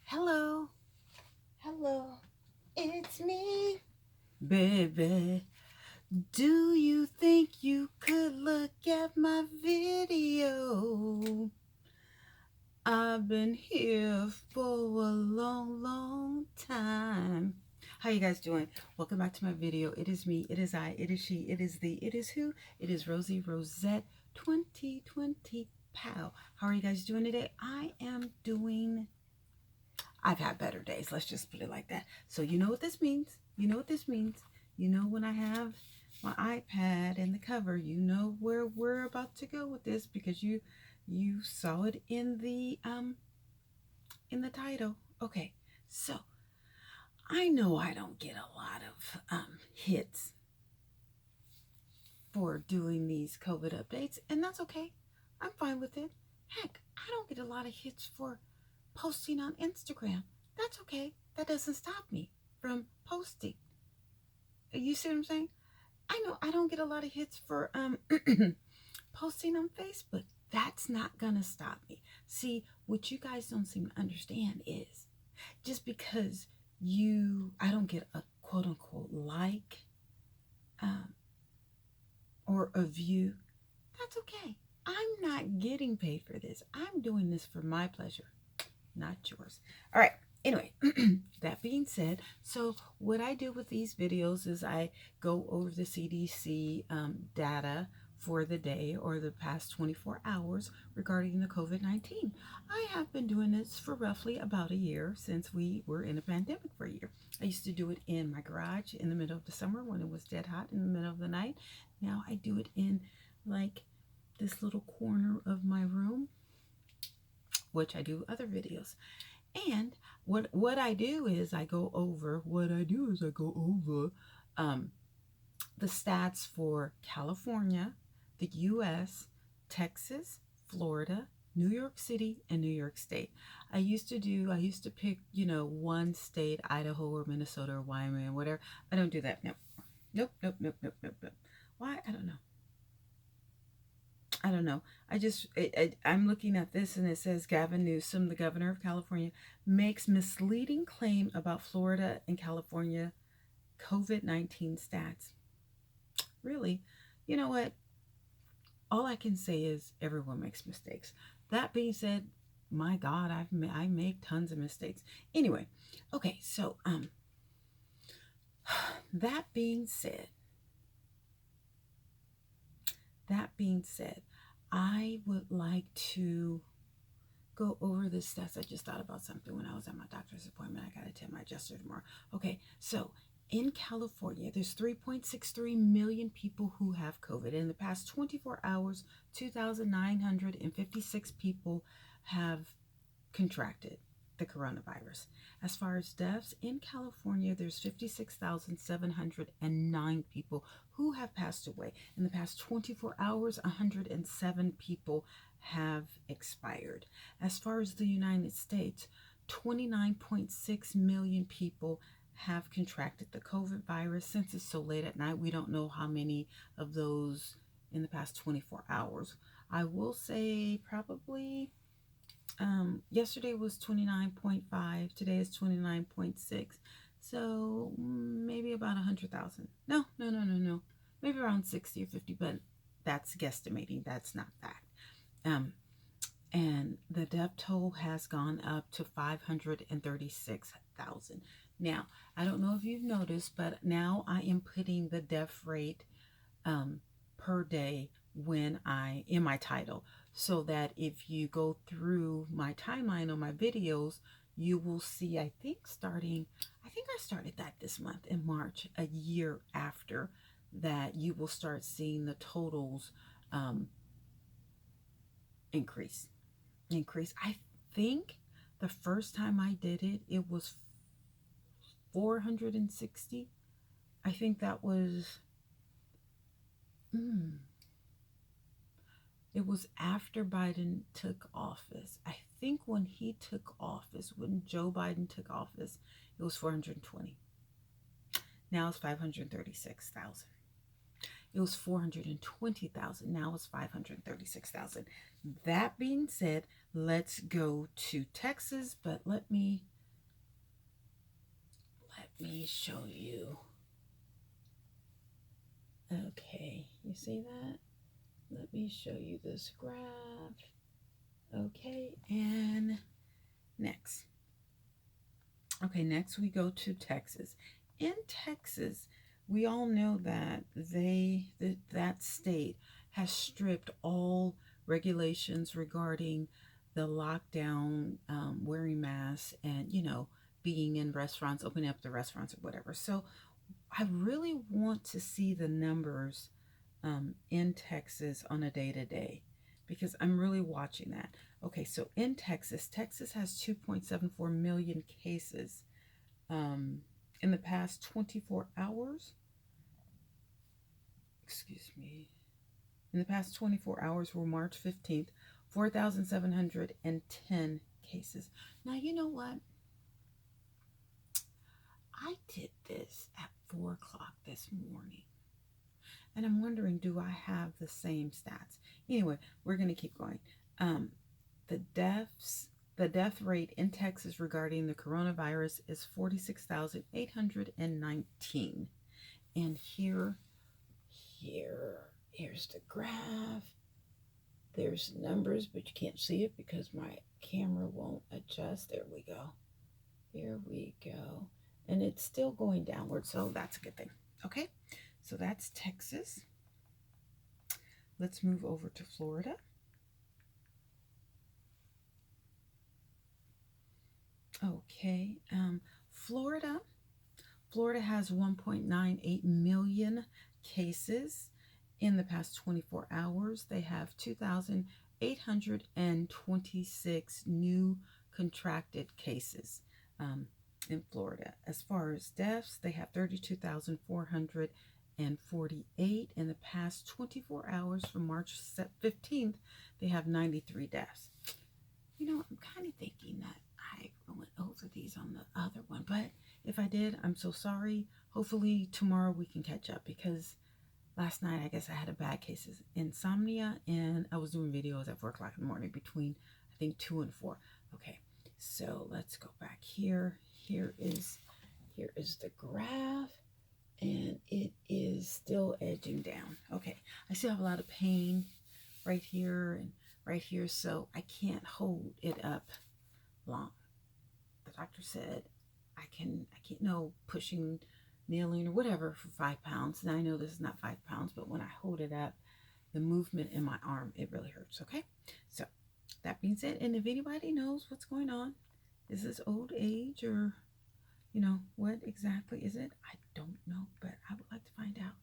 Hello, hello, it's me, baby. Do you think you could look at my video? I've been here for a long, long time. How you guys doing? Welcome back to my video. It is me, it is I, it is she, it is the, it is who? It is Rosie Rosette 2020 Pow. How are you guys doing today? I've had better days. Let's just put it like that. So you know what this means. You know what this means. You know when I have my iPad and the cover, you know where we're about to go with this because you saw it in the title. Okay. So I know I don't get a lot of hits for doing these COVID updates, and that's okay. I'm fine with it. Heck, I don't get a lot of hits for posting on Instagram. That's okay. That doesn't stop me from posting. You see what I'm saying? I know I don't get a lot of hits for posting on Facebook. That's not gonna stop me. See, what you guys don't seem to understand is just because I don't get a quote unquote like um, or a view, that's okay. I'm not getting paid for this. I'm doing this for my pleasure, not yours. All right. Anyway, that being said, so what I do with these videos is I go over the CDC data for the day or the past 24 hours regarding the COVID-19. I have been doing this for roughly about a year since we were in a pandemic for a year. I used to do it in my garage in the middle of the summer when it was dead hot in the middle of the night. Now I do it in like this little corner of my room, which I do other videos. And what I do is I go over the stats for California, the U.S., Texas, Florida, New York City, and New York State. I used to pick, one state, Idaho or Minnesota or Wyoming or whatever. I don't do that. No. Nope, nope, nope, nope, nope, nope. Why? I don't know. I don't know. I'm looking at this and it says Gavin Newsom, the governor of California, makes misleading claim about Florida and California COVID-19 stats. Really? You know what? All I can say is everyone makes mistakes. That being said, my God, I make tons of mistakes. Anyway, okay, so that being said, I would like to go over the stats. I just thought about something when I was at my doctor's appointment. I got to tell my adjuster tomorrow. Okay, so in California, there's 3.63 million people who have COVID. In the past 24 hours, 2,956 people have contracted the coronavirus. As far as deaths, in California, there's 56,709 people who have passed away. In the past 24 hours, 107 people have expired. As far as the United States, 29.6 million people have contracted the COVID virus. Since it's so late at night, we don't know how many of those in the past 24 hours. I will say probably yesterday was 29.5, today is 29.6, so maybe about 100,000. No, maybe around 60 or 50, but that's guesstimating, that's not fact. And the death toll has gone up to 536,000. Now, I don't know if you've noticed, but now I am putting the death rate per day in my title, so that if you go through my timeline on my videos, you will see, I think I started that this month in March, a year after that, you will start seeing the totals increase. I think the first time I did it, it was 460. I think that was it was after Biden took office. I think when Joe Biden took office, it was 420. Now it's 536,000. It was 420,000. Now it's 536,000. That being said, let's go to Texas, but let me me show you. Okay, you see that? Let me show you this graph. Okay, and next. Okay, next we go to Texas. In Texas, we all know that that state has stripped all regulations regarding the lockdown, wearing masks, and being in restaurants, opening up the restaurants or whatever. So I really want to see the numbers in Texas on a day to day because I'm really watching that. Okay, so in Texas, Texas has 2.74 million cases. In the past 24 hours, excuse me, in the past 24 hours were March 15th, 4,710 cases. Now, you know what? I did this at 4 o'clock this morning. And I'm wondering, do I have the same stats? Anyway, we're going to keep going. The death rate in Texas regarding the coronavirus is 46,819. And here's the graph. There's numbers, but you can't see it because my camera won't adjust. There we go. Here we go. And it's still going downward, so that's a good thing. Okay, so that's Texas. Let's move over to Florida. Okay, Florida has 1.98 million cases. In the past 24 hours, they have 2,826 new contracted cases in Florida. As far as deaths, they have 32,448. In the past 24 hours from March 15th, they have 93 deaths. I'm kind of thinking that I went over these on the other one, but if I did, I'm so sorry. Hopefully tomorrow we can catch up because last night I guess I had a bad case of insomnia and I was doing videos at 4 o'clock in the morning between I think 2 and 4. Okay, so let's go back here. Here is the graph and it is still edging down. Okay, I still have a lot of pain right here and right here, so I can't hold it up long. The doctor said I can't pushing, kneeling or whatever for 5 pounds. Now I know this is not 5 pounds, but when I hold it up, the movement in my arm, it really hurts. Okay, so that being said, and if anybody knows what's going on, is this old age or what exactly is it? I don't know, but I would like to find out.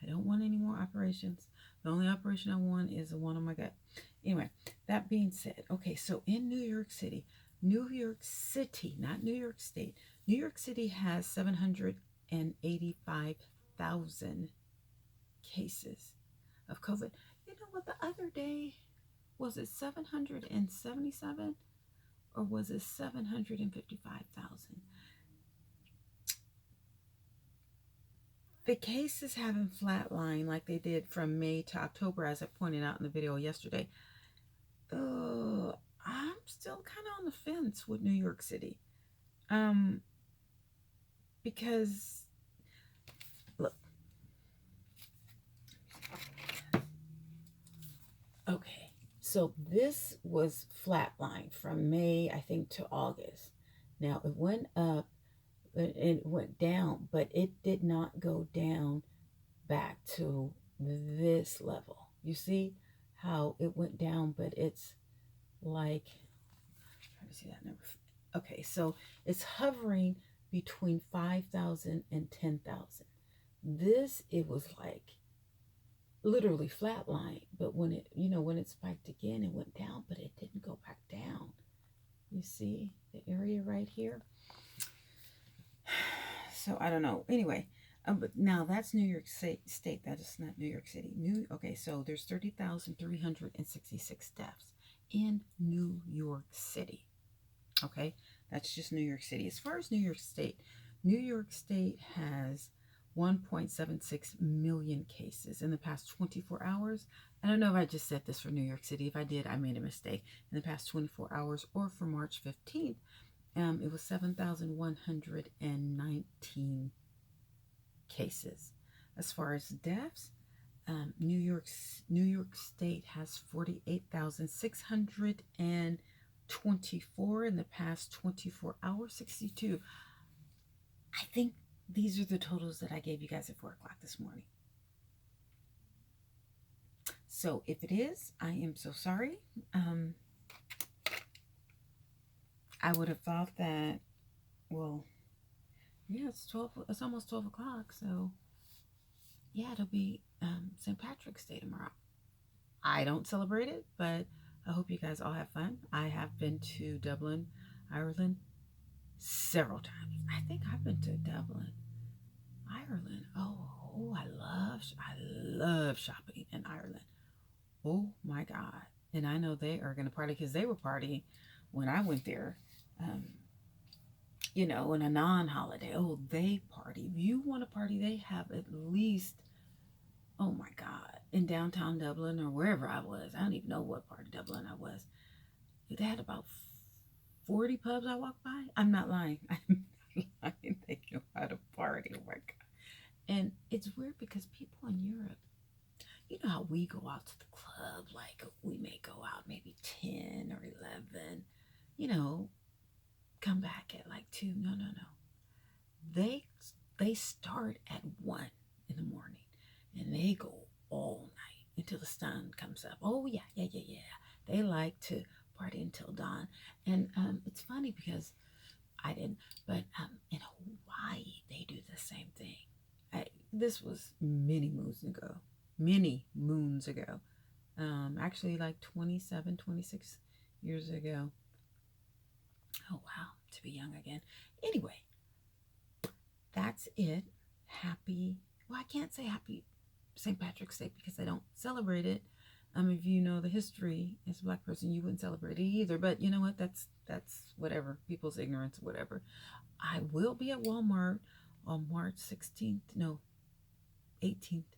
I don't want any more operations. The only operation I want is the one on my gut. Anyway, that being said, okay, so in New York City, not New York State, New York City has 785,000 cases of COVID. You know what, the other day, was it 777 or was it 755,000? The cases haven't flatlined like they did from May to October, as I pointed out in the video yesterday. I'm still kind of on the fence with New York City. Because, look. Okay, so this was flatlined from May, I think, to August. Now, it went up. It went down, but it did not go down back to this level. You see how it went down, but it's like, trying to see that number. Okay, so it's hovering between 5,000 and 10,000. This, it was like literally flatline, but when it spiked again, it went down, but it didn't go back down. You see the area right here? So I don't know. Anyway, but now that's New York State. That is not New York City. Okay, so there's 30,366 deaths in New York City. Okay, that's just New York City. As far as New York State has 1.76 million cases in the past 24 hours. I don't know if I just said this for New York City. If I did, I made a mistake. In the past 24 hours or for March 15th, It was 7,119 cases. As far as deaths, New York State has 48,624 in the past 24 hours. 62. I think these are the totals that I gave you guys at 4 o'clock this morning. So if it is, I am so sorry. I would have thought that, well, yeah, it's 12. It's almost 12 o'clock. So yeah, it'll be St. Patrick's Day tomorrow. I don't celebrate it, but I hope you guys all have fun. I have been to Dublin, Ireland several times. I think I've been to Dublin, Ireland. Oh, I love shopping in Ireland. Oh my God. And I know they are going to party because they were partying when I went there. In a non-holiday. Oh, they party. If you want to party, they have at least, oh my God, in downtown Dublin or wherever I was. I don't even know what part of Dublin I was. They had about 40 pubs I walked by. I'm not lying. I'm not lying. They know how to party. Oh my God. And it's weird because people in Europe, you know how we go out to the club, like we may go out maybe 10 or 11, come back at like 2. No. They start at 1 in the morning and they go all night until the sun comes up. Oh yeah. They like to party until dawn. And it's funny because I didn't, but in Hawaii they do the same thing. This was many moons ago. Actually like 27, 26 years ago. Oh wow, to be young again. Anyway, that's it. I can't say happy St. Patrick's Day because I don't celebrate it. If you know the history as a Black person, you wouldn't celebrate it either. But you know what? That's whatever. People's ignorance, whatever. I will be at Walmart on March 16th, no, 18th,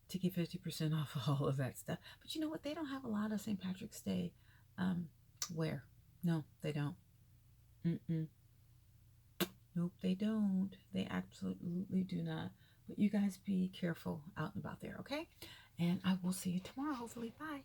to get 50% off of all of that stuff. But you know what? They don't have a lot of St. Patrick's Day wear. No, they don't. Nope, they don't. They absolutely do not. But you guys be careful out and about there, okay? And I will see you tomorrow, hopefully. Bye.